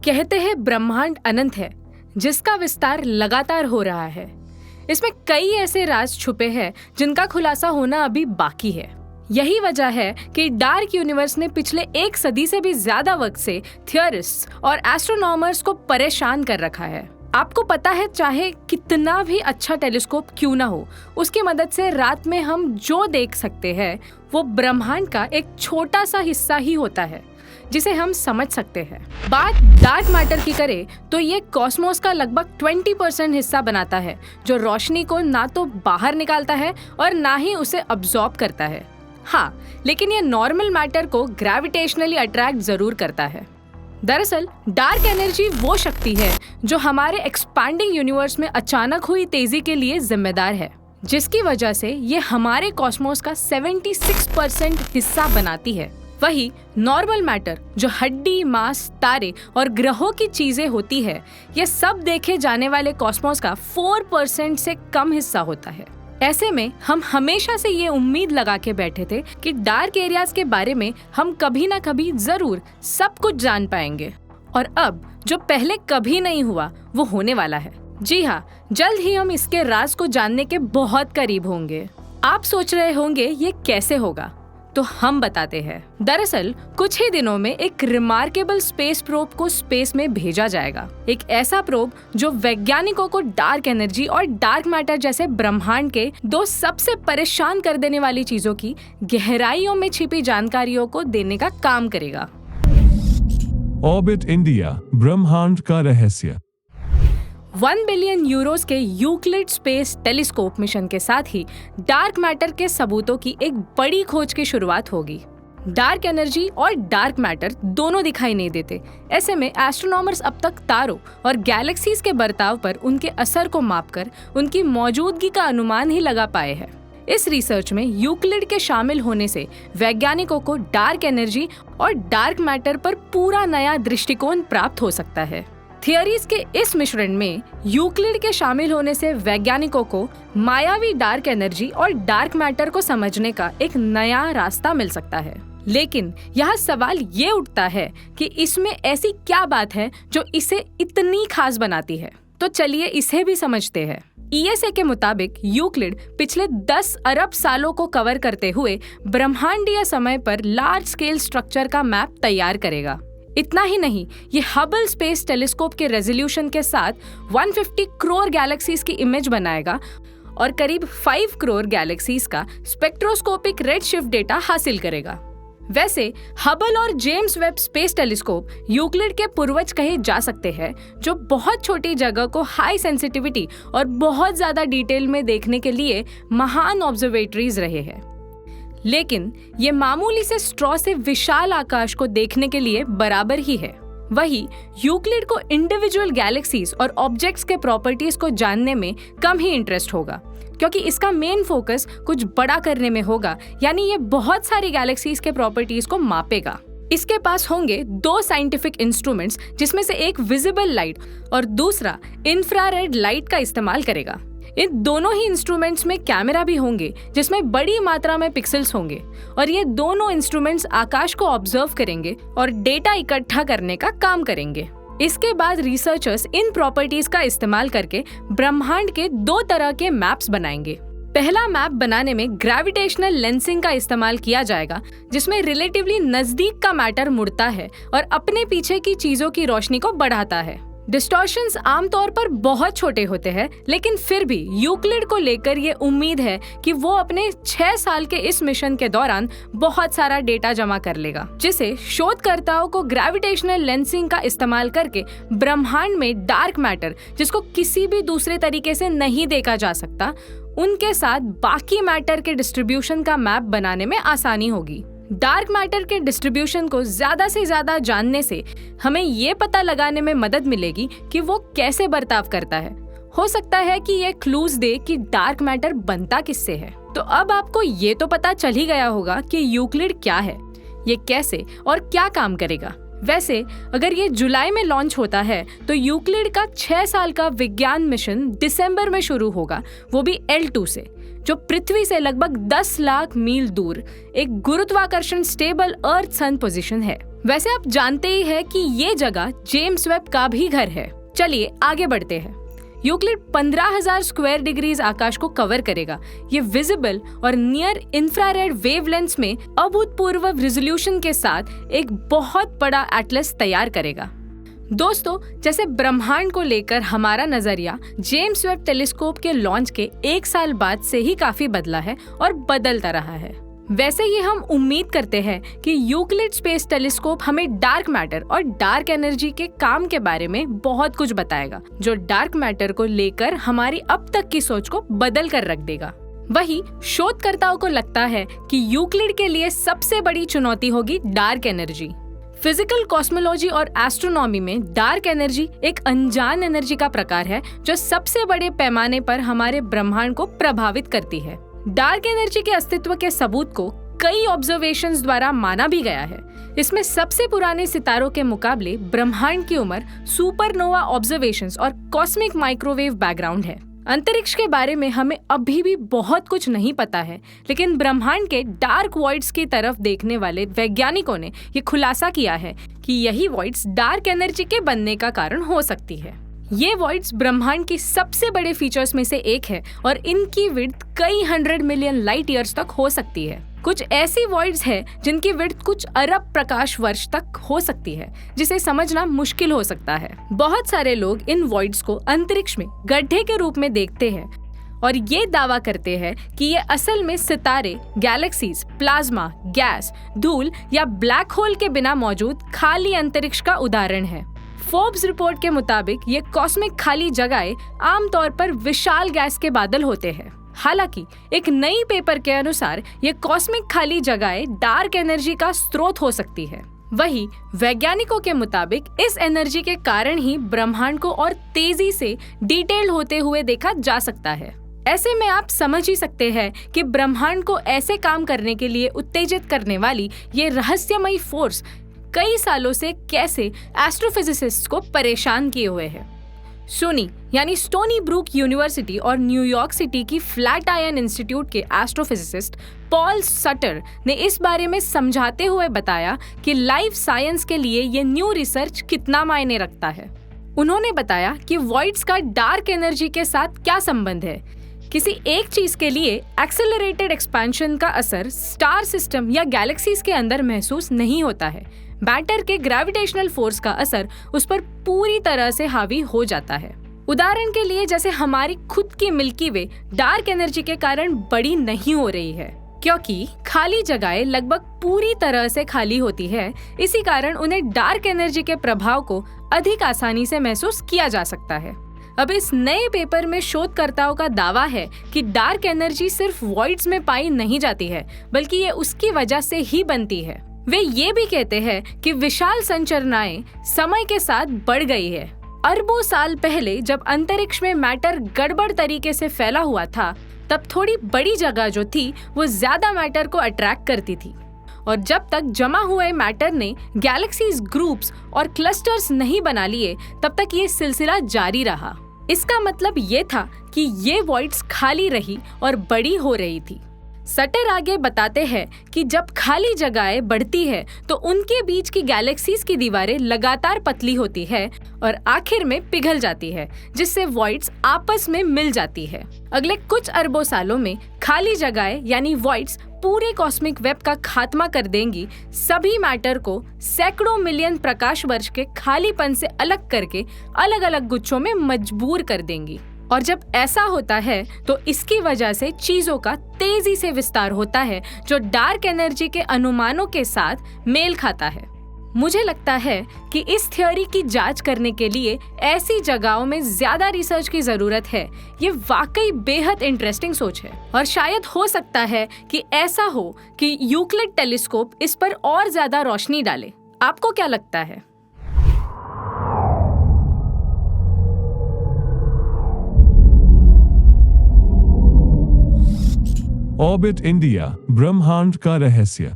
कहते हैं ब्रह्मांड अनंत है, जिसका विस्तार लगातार हो रहा है। इसमें कई ऐसे राज छुपे हैं जिनका खुलासा होना अभी बाकी है। यही वजह है कि डार्क यूनिवर्स ने पिछले 1 सदी से भी ज्यादा वक्त से थियरिस्ट्स और एस्ट्रोनॉमर्स को परेशान कर रखा है। आपको पता है, चाहे कितना भी अच्छा टेलीस्कोप क्यों ना हो, उसकी मदद से रात में हम जो देख सकते हैं वो ब्रह्मांड का एक छोटा सा हिस्सा ही होता है जिसे हम समझ सकते हैं। बात डार्क मैटर की करें तो ये कॉस्मोस का लगभग 20% हिस्सा बनाता है, जो रोशनी को ना तो बाहर निकालता है और ना ही उसे अब्सॉर्ब करता है। हाँ, लेकिन ये नॉर्मल मैटर को ग्रेविटेशनली अट्रैक्ट जरूर करता है। दरअसल डार्क एनर्जी वो शक्ति है जो हमारे एक्सपैंडिंग यूनिवर्स में अचानक हुई तेजी के लिए जिम्मेदार है, जिसकी वजह से ये हमारे कॉस्मोस का 76% हिस्सा बनाती है। वही नॉर्मल मैटर जो हड्डी, मांस, तारे और ग्रहों की चीजें होती है, ये सब देखे जाने वाले कॉस्मोस का 4% से कम हिस्सा होता है। ऐसे में हम हमेशा से ये उम्मीद लगा के बैठे थे कि डार्क एरियाज के बारे में हम कभी ना कभी जरूर सब कुछ जान पाएंगे, और अब जो पहले कभी नहीं हुआ वो होने वाला है। जी हाँ, जल्द ही हम इसके राज को जानने के बहुत करीब होंगे। आप सोच रहे होंगे ये कैसे होगा, तो हम बताते हैं। दरअसल कुछ ही दिनों में एक रिमार्केबल स्पेस प्रोब को स्पेस में भेजा जाएगा। एक ऐसा प्रोब जो वैज्ञानिकों को डार्क एनर्जी और डार्क मैटर जैसे ब्रह्मांड के 2 सबसे परेशान कर देने वाली चीजों की गहराइयों में छिपी जानकारियों को देने का काम करेगा। ऑर्बिट इंडिया, ब्रह्मांड का रहस्य। 1 बिलियन यूरोस के यूक्लिड स्पेस टेलीस्कोप मिशन के साथ ही डार्क मैटर के सबूतों की एक बड़ी खोज की शुरुआत होगी। डार्क एनर्जी और डार्क मैटर दोनों दिखाई नहीं देते। ऐसे में एस्ट्रोनॉमर्स अब तक तारों और गैलेक्सीज के बर्ताव पर उनके असर को मापकर उनकी मौजूदगी का अनुमान ही लगा पाए हैं। इस रिसर्च में यूक्लिड के शामिल होने से वैज्ञानिकों को डार्क एनर्जी और डार्क मैटर पर पूरा नया दृष्टिकोण प्राप्त हो सकता है। थियरीज के इस मिश्रण में यूक्लिड के शामिल होने से वैज्ञानिकों को मायावी डार्क एनर्जी और डार्क मैटर को समझने का एक नया रास्ता मिल सकता है। लेकिन यहाँ सवाल ये उठता है कि इसमें ऐसी क्या बात है जो इसे इतनी खास बनाती है। तो चलिए इसे भी समझते हैं। ESA के मुताबिक यूक्लिड पिछले 10 अरब सालों को कवर करते हुए ब्रह्मांडीय समय पर लार्ज स्केल स्ट्रक्चर का मैप तैयार करेगा। इतना ही नहीं, ये हबल स्पेस टेलीस्कोप के रेजोल्यूशन के साथ 150 करोड़ गैलेक्सीज की इमेज बनाएगा और करीब 5 करोड़ गैलेक्सीज का स्पेक्ट्रोस्कोपिक रेडशिफ्ट डेटा हासिल करेगा। वैसे हबल और James Webb space telescope Euclid के पूर्वज कहे जा सकते हैं, जो बहुत छोटी जगह को हाई सेंसिटिविटी और बहुत ज्यादा डिटेल में देखने के लिए महान ऑब्जर्वेटरीज रहे हैं। लेकिन ये मामूली से स्ट्रॉ से विशाल आकाश को देखने के लिए बराबर ही है। वही यूक्लिड को इंडिविजुअल गैलेक्सीज और ऑब्जेक्ट्स के प्रॉपर्टीज को जानने में कम ही इंटरेस्ट होगा, क्योंकि इसका मेन फोकस कुछ बड़ा करने में होगा, यानी ये बहुत सारी गैलेक्सीज के प्रॉपर्टीज को मापेगा। इसके पास होंगे 2 साइंटिफिक इंस्ट्रूमेंट्स, जिसमें से एक विजिबल लाइट और दूसरा इंफ्रारेड लाइट का इस्तेमाल करेगा। इन दोनों ही इंस्ट्रूमेंट्स में कैमरा भी होंगे, जिसमें बड़ी मात्रा में पिक्सेल्स होंगे, और ये दोनों इंस्ट्रूमेंट्स आकाश को ऑब्जर्व करेंगे और डेटा इकट्ठा करने का काम करेंगे। इसके बाद रिसर्चर्स इन प्रॉपर्टीज का इस्तेमाल करके ब्रह्मांड के 2 तरह के मैप्स बनाएंगे। पहला मैप बनाने में ग्रेविटेशनल लेंसिंग का इस्तेमाल किया जाएगा, जिसमें रिलेटिवली नजदीक का मैटर मुड़ता है और अपने पीछे की चीजों की रोशनी को बढ़ाता है। डिस्टॉर्शंस आमतौर पर बहुत छोटे होते हैं, लेकिन फिर भी यूक्लिड को लेकर ये उम्मीद है कि वो अपने 6 साल के इस मिशन के दौरान बहुत सारा डेटा जमा कर लेगा, जिसे शोधकर्ताओं को ग्रेविटेशनल लेंसिंग का इस्तेमाल करके ब्रह्मांड में डार्क मैटर, जिसको किसी भी दूसरे तरीके से नहीं देखा जा सकता, उनके साथ बाकी मैटर के डिस्ट्रीब्यूशन का मैप बनाने में आसानी होगी। डार्क मैटर के डिस्ट्रीब्यूशन को ज्यादा से ज्यादा जानने से हमें ये पता लगाने में मदद मिलेगी कि वो कैसे बर्ताव करता है। हो सकता है कि ये क्लूज दे कि डार्क मैटर बनता किससे है। तो अब आपको ये तो पता चल ही गया होगा कि यूक्लिड क्या है, ये कैसे और क्या काम करेगा। वैसे अगर ये जुलाई में लॉन्च होता है तो यूक्लिड का 6 साल का विज्ञान मिशन दिसंबर में शुरू होगा, वो भी L2 से, जो पृथ्वी से लगभग 10 लाख मील दूर एक गुरुत्वाकर्षण स्टेबल अर्थ सन पोजीशन है। वैसे आप जानते ही हैं कि ये जगह जेम्स वेब का भी घर है। चलिए आगे बढ़ते हैं। यूक्लिड 15,000 स्क्वायर डिग्रीज आकाश को कवर करेगा। ये विजिबल और नियर इंफ्रारेड वेवलेंथ्स में अभूतपूर्व रिजोल्यूशन के साथ एक बहुत बड़ा एटलस तैयार करेगा। दोस्तों, जैसे ब्रह्मांड को लेकर हमारा नजरिया जेम्स वेब टेलीस्कोप के लॉन्च के 1 साल बाद से ही काफी बदला है और बदलता रहा है, वैसे ही हम उम्मीद करते हैं कि यूक्लिड स्पेस टेलीस्कोप हमें डार्क मैटर और डार्क एनर्जी के काम के बारे में बहुत कुछ बताएगा, जो डार्क मैटर को लेकर हमारी अब तक की सोच को बदल कर रख देगा। वही शोधकर्ताओं को लगता है कि यूक्लिड के लिए सबसे बड़ी चुनौती होगी डार्क एनर्जी। फिजिकल कॉस्मोलॉजी और एस्ट्रोनॉमी में डार्क एनर्जी एक अनजान एनर्जी का प्रकार है जो सबसे बड़े पैमाने पर हमारे ब्रह्मांड को प्रभावित करती है। डार्क एनर्जी के अस्तित्व के सबूत को कई ऑब्जर्वेशंस द्वारा माना भी गया है। इसमें सबसे पुराने सितारों के मुकाबले ब्रह्मांड की उम्र, सुपरनोवा ऑब्जर्वेशंस और कॉस्मिक माइक्रोवेव बैकग्राउंड है। अंतरिक्ष के बारे में हमें अभी भी बहुत कुछ नहीं पता है, लेकिन ब्रह्मांड के डार्क वॉइड्स की तरफ देखने वाले वैज्ञानिकों ने ये खुलासा किया है कि यही वॉइड्स डार्क एनर्जी के बनने का कारण हो सकती है। ये वॉइड्स ब्रह्मांड की सबसे बड़े फीचर्स में से एक है और इनकी विड्थ कई 100 मिलियन लाइट ईयर्स तक हो सकती है। कुछ ऐसी वॉइड्स है जिनकी विड्थ कुछ अरब प्रकाश वर्ष तक हो सकती है, जिसे समझना मुश्किल हो सकता है। बहुत सारे लोग इन वॉइड्स को अंतरिक्ष में गड्ढे के रूप में देखते हैं और ये दावा करते हैं कि ये असल में सितारे, गैलेक्सीज, प्लाज्मा, गैस, धूल या ब्लैक होल के बिना मौजूद खाली अंतरिक्ष का उदाहरण है। फोर्ब्स रिपोर्ट के मुताबिक ये कॉस्मिक खाली जगहें आमतौर पर विशाल गैस के बादल होते हैं। हालांकि एक नई पेपर के अनुसार ये कॉस्मिक खाली जगहें डार्क एनर्जी का स्रोत हो सकती है। वही वैज्ञानिकों के मुताबिक इस एनर्जी के कारण ही ब्रह्मांड को और तेजी से डिटेल्ड होते हुए देखा जा सकता है। ऐसे में आप समझ ही सकते हैं कि ब्रह्मांड को ऐसे काम करने के लिए उत्तेजित करने वाली ये रहस्यमयी फोर्स कई सालों से कैसे एस्ट्रोफिजिसिस्ट्स को परेशान किए हुए है। सोनी यानी स्टोनी ब्रूक यूनिवर्सिटी और न्यूयॉर्क सिटी की फ्लैट आयन इंस्टीट्यूट के एस्ट्रोफिजिसिस्ट पॉल सटर ने इस बारे में समझाते हुए बताया कि लाइफ साइंस के लिए ये न्यू रिसर्च कितना मायने रखता है। उन्होंने बताया कि वॉइड्स का डार्क एनर्जी के साथ क्या संबंध है। किसी एक चीज के लिए एक्सेलरेटेड एक्सपेंशन का असर स्टार सिस्टम या गैलेक्सीज के अंदर महसूस नहीं होता है। मैटर के ग्रेविटेशनल फोर्स का असर उस पर पूरी तरह से हावी हो जाता है। उदाहरण के लिए जैसे हमारी खुद की मिल्की वे डार्क एनर्जी के कारण बड़ी नहीं हो रही है, क्योंकि खाली जगहें लगभग पूरी तरह से खाली होती है। इसी कारण उन्हें डार्क एनर्जी के प्रभाव को अधिक आसानी से महसूस किया जा सकता है। अब इस नए पेपर में शोधकर्ताओं का दावा है कि डार्क एनर्जी सिर्फ वॉइड्स में पाई नहीं जाती है, बल्कि ये उसकी वजह से ही बनती है। वे ये भी कहते हैं कि विशाल संरचनाएं समय के साथ बढ़ गई है। अरबों साल पहले जब अंतरिक्ष में मैटर गड़बड़ तरीके से फैला हुआ था, तब थोड़ी बड़ी जगह जो थी वो ज्यादा मैटर को अट्रैक्ट करती थी, और जब तक जमा हुए मैटर ने गैलेक्सीज, ग्रुप्स और क्लस्टर्स नहीं बना लिए, तब तक ये सिलसिला जारी रहा। इसका मतलब ये था कि ये वॉइड्स खाली रही और बड़ी हो रही थी। सटर आगे बताते हैं कि जब खाली जगहें बढ़ती है तो उनके बीच की गैलेक्सीज की दीवारें लगातार पतली होती है और आखिर में पिघल जाती है, जिससे वॉइड्स आपस में मिल जाती है। अगले कुछ अरबों सालों में खाली जगहें यानी वॉइड्स पूरे कॉस्मिक वेब का खात्मा कर देंगी, सभी मैटर को सैकड़ों मिलियन प्रकाश वर्ष के खालीपन से अलग करके अलग अलग गुच्छों में मजबूर कर देंगी। और जब ऐसा होता है तो इसकी वजह से चीजों का तेजी से विस्तार होता है, जो डार्क एनर्जी के अनुमानों के साथ मेल खाता है। मुझे लगता है कि इस थ्योरी की जांच करने के लिए ऐसी जगहों में ज्यादा रिसर्च की जरूरत है। ये वाकई बेहद इंटरेस्टिंग सोच है और शायद हो सकता है कि ऐसा हो कि यूक्लिड टेलीस्कोप इस पर और ज्यादा रोशनी डाले। आपको क्या लगता है? ऑर्बिट इंडिया, ब्रह्मांड का रहस्य।